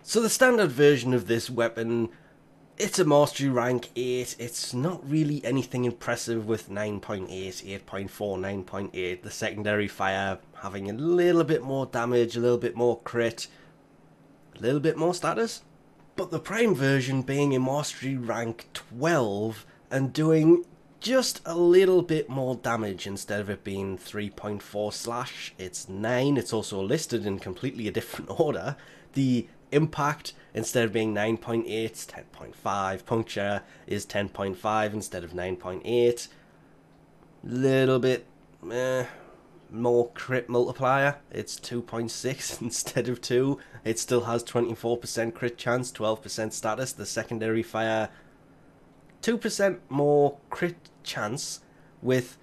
So the standard version of this weapon, it's a mastery rank 8, it's not really anything impressive with 9.8, 8.4, 9.8, the secondary fire having a little bit more damage, a little bit more crit, a little bit more status. But the Prime version being a mastery rank 12 and doing just a little bit more damage instead of it being 3.4 slash, it's 9, it's also listed in completely a different order. The impact, instead of being 9.8, it's 10.5. Puncture is 10.5 instead of 9.8. Little bit more crit multiplier. It's 2.6 instead of 2. It still has 24% crit chance, 12% status. The secondary fire, 2% more crit chance with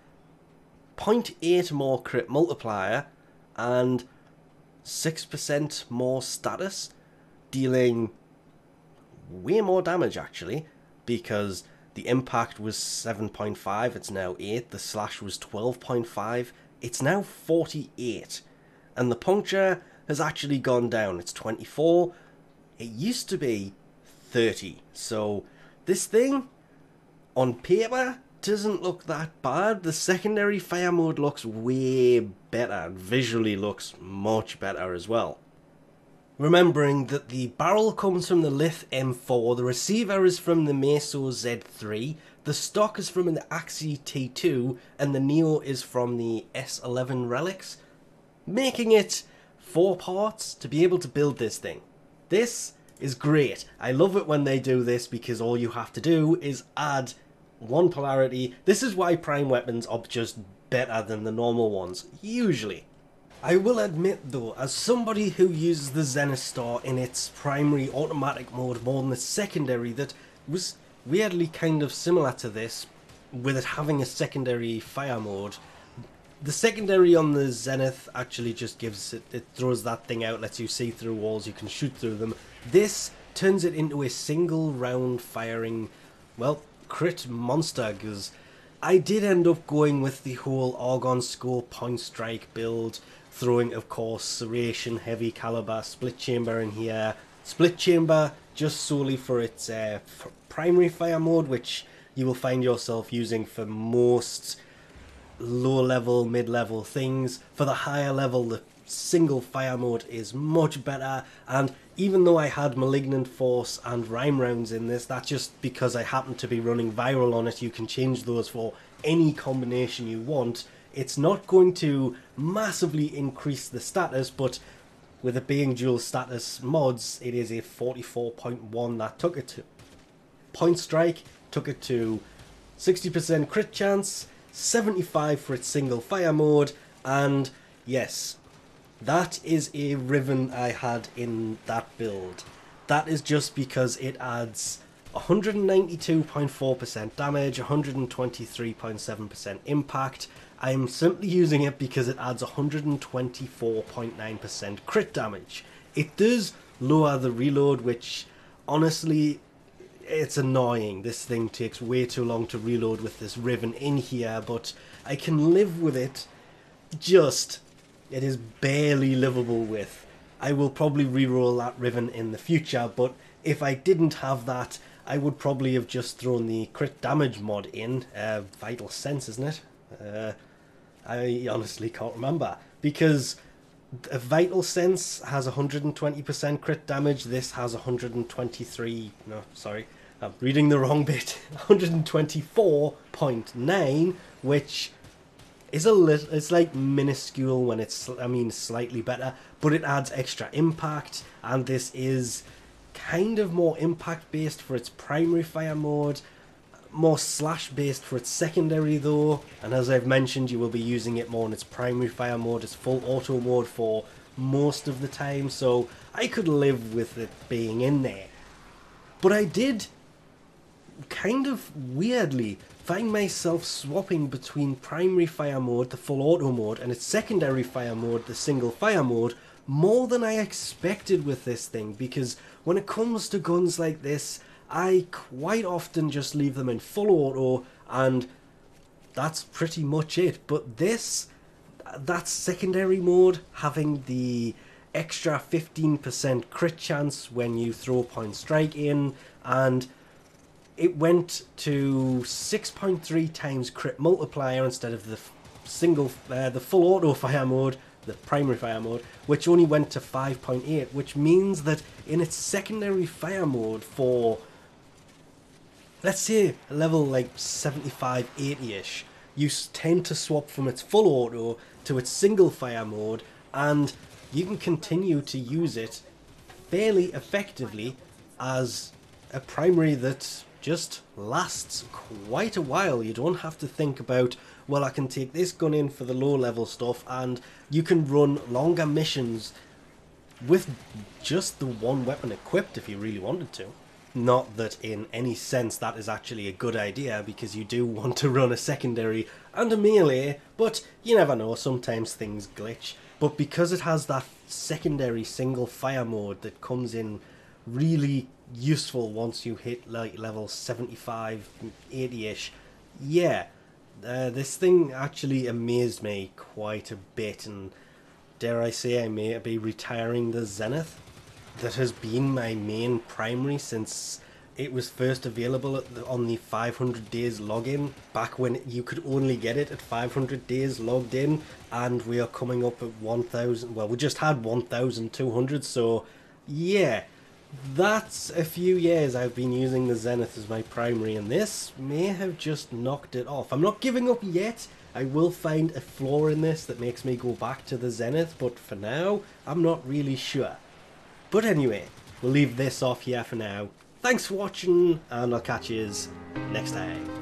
0.8 more crit multiplier and 6% more status, dealing way more damage actually, because the impact was 7.5, it's now 8, the slash was 12.5, it's now 48, and the puncture has actually gone down, it's 24, it used to be 30, so this thing, on paper, doesn't look that bad. The secondary fire mode looks way better, visually looks much better as well. Remembering that the barrel comes from the Lith M4, the receiver is from the Meso Z3, the stock is from the Axie T2, and the Neo is from the S11 Relics, making it 4 parts to be able to build this thing. This is great. I love it when they do this because all you have to do is add one polarity. This is why Prime weapons are just better than the normal ones, usually. I will admit though, as somebody who uses the Zenith Star in its primary automatic mode more than the secondary, that was weirdly kind of similar to this, with it having a secondary fire mode. The secondary on the Zenith actually just gives it throws that thing out, lets you see through walls, you can shoot through them. This turns it into a single round firing, well, crit monster, because I did end up going with the whole Argon Scope point strike build, throwing of course Serration, heavy caliber, split chamber in here. Split chamber just solely for its primary fire mode, which you will find yourself using for most low level, mid level things. For the higher level, the single fire mode is much better, and even though I had Malignant Force and Rhyme Rounds in this, that's just because I happen to be running Viral on it. You can change those for any combination you want. It's not going to massively increase the status, but with it being dual status mods, it is a 44.1 that took it to. Point Strike took it to 60% crit chance, 75 for its single fire mode, and yes, that is a Riven I had in that build. That is just because it adds 192.4% damage, 123.7% impact. I'm simply using it because it adds 124.9% crit damage. It does lower the reload, which honestly, it's annoying. This thing takes way too long to reload with this Riven in here, but I can live with it. Just, it is barely livable with. I will probably reroll that Riven in the future, but if I didn't have that, I would probably have just thrown the crit damage mod in. Vital Sense, isn't it? I honestly can't remember, because a Vital Sense has 120% crit damage, this has 123, no, sorry, I'm reading the wrong bit, 124.9, which is a little, it's like minuscule when it's, I mean, slightly better, but it adds extra impact, and this is kind of more impact based for its primary fire mode, more slash based for its secondary though, and as I've mentioned, you will be using it more in its primary fire mode, its full auto mode for most of the time, so I could live with it being in there. But I did kind of weirdly find myself swapping between primary fire mode, the full auto mode, and its secondary fire mode, the single fire mode, more than I expected with this thing, because when it comes to guns like this, I quite often just leave them in full auto, and that's pretty much it. But this, that secondary mode, having the extra 15% crit chance when you throw point strike in, and it went to 6.3 times crit multiplier instead of the the full auto fire mode, the primary fire mode, which only went to 5.8, which means that in its secondary fire mode for, let's say, a level like 75, 80-ish, you tend to swap from its full auto to its single fire mode, and you can continue to use it fairly effectively as a primary that just lasts quite a while. You don't have to think about, well, I can take this gun in for the low level stuff, and you can run longer missions with just the one weapon equipped if you really wanted to. Not that in any sense that is actually a good idea, because you do want to run a secondary and a melee, but you never know, sometimes things glitch. But because it has that secondary single fire mode that comes in really useful once you hit like level 75, 80-ish, yeah, this thing actually amazed me quite a bit, and dare I say I may be retiring the Zenith. That has been my main primary since it was first available on the 500 days login, back when you could only get it at 500 days logged in, and we are coming up at 1,000, well, we just had 1,200, so yeah, that's a few years I've been using the Zenith as my primary, and this may have just knocked it off. I'm not giving up yet. I will find a flaw in this that makes me go back to the Zenith, but for now, I'm not really sure. But anyway, we'll leave this off here for now. Thanks for watching, and I'll catch you next time.